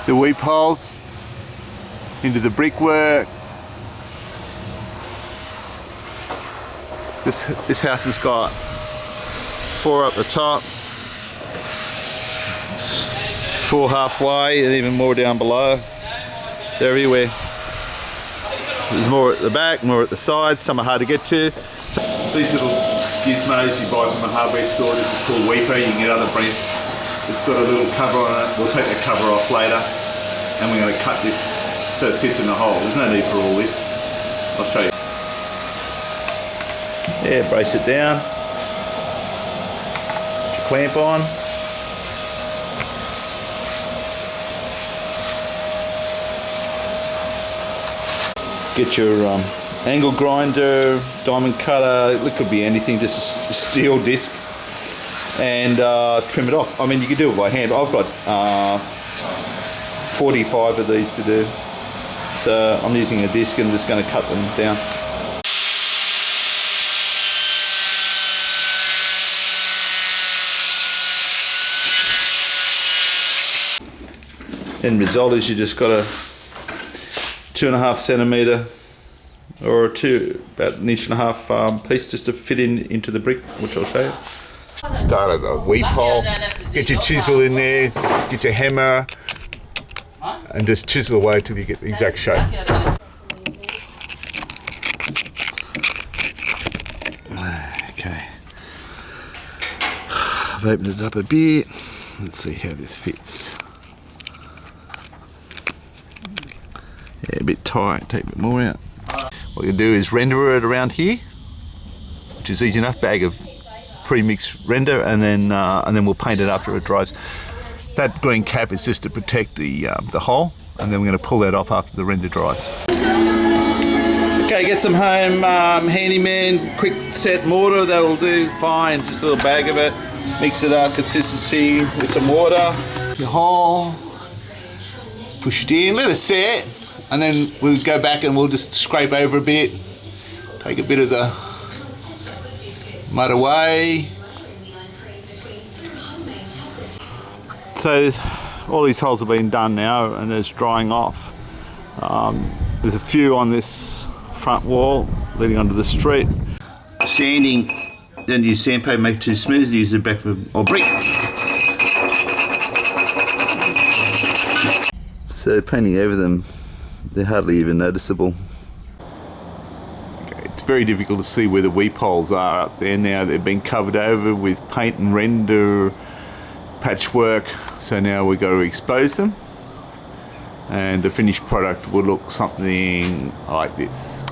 the weep holes into the brickwork. This house has got 4 up the top, 4 halfway, and even more down below. They're everywhere. There's more at the back, more at the sides. Some are hard to get to. So these little gizmos you buy from a hardware store. This is called Weeper. You can get other brands. It's got a little cover on it. We'll take the cover off later, and we're going to cut this so it fits in the hole. There's no need for all this. I'll show you. Yeah, brace it down. Put your clamp on. Get your angle grinder, diamond cutter. It could be anything, just a steel disc, and trim it off. I mean, you can do it by hand. I've got 45 of these to do, so I'm using a disc and just going to cut them down. End result is you just got a 2.5 centimetre or about 1.5 inch piece just to fit into the brick, which I'll show you. Start at a weep hole, get your chisel in there, get your hammer, and just chisel away till you get the exact shape. Okay, I've opened it up a bit. Let's see how this fits. Yeah, a bit tight, take a bit more out. What you do is render it around here, which is easy enough, bag of pre-mixed render, and then we'll paint it after it dries. That green cap is just to protect the hole, and then we're going to pull that off after the render dries. Okay, get some home handyman quick set mortar, that'll do fine, just a little bag of it. Mix it up, consistency with some water. Your hole, push it in, let it set. And then we'll go back and we'll just scrape over a bit, take a bit of the mud away. So all these holes have been done now and it's drying off. There's a few on this front wall leading onto the street. Sanding, don't use sandpaper, make it too smooth, use it back for or brick. So painting over them, they're hardly even noticeable. Okay, it's very difficult to see where the weep holes are up there now. They've been covered over with paint and render, patchwork, so now we've got to expose them, and the finished product will look something like this.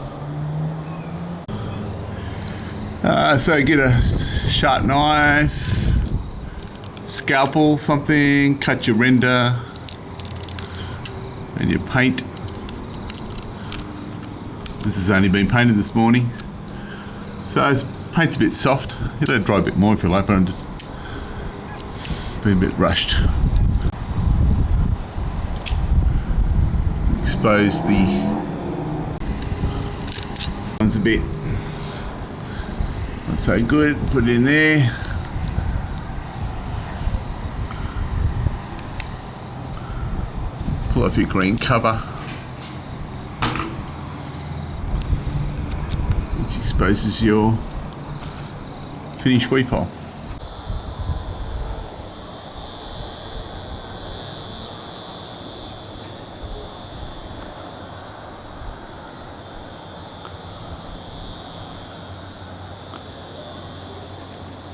So get a sharp knife, scalpel, something, cut your render and your paint. This has only been painted this morning, so this paint's a bit soft. You let it dry a bit more if you like, but I'm just being a bit rushed. Expose the one's a bit not so good. Put it in there. Pull off your green cover. Which exposes your finished weep hole.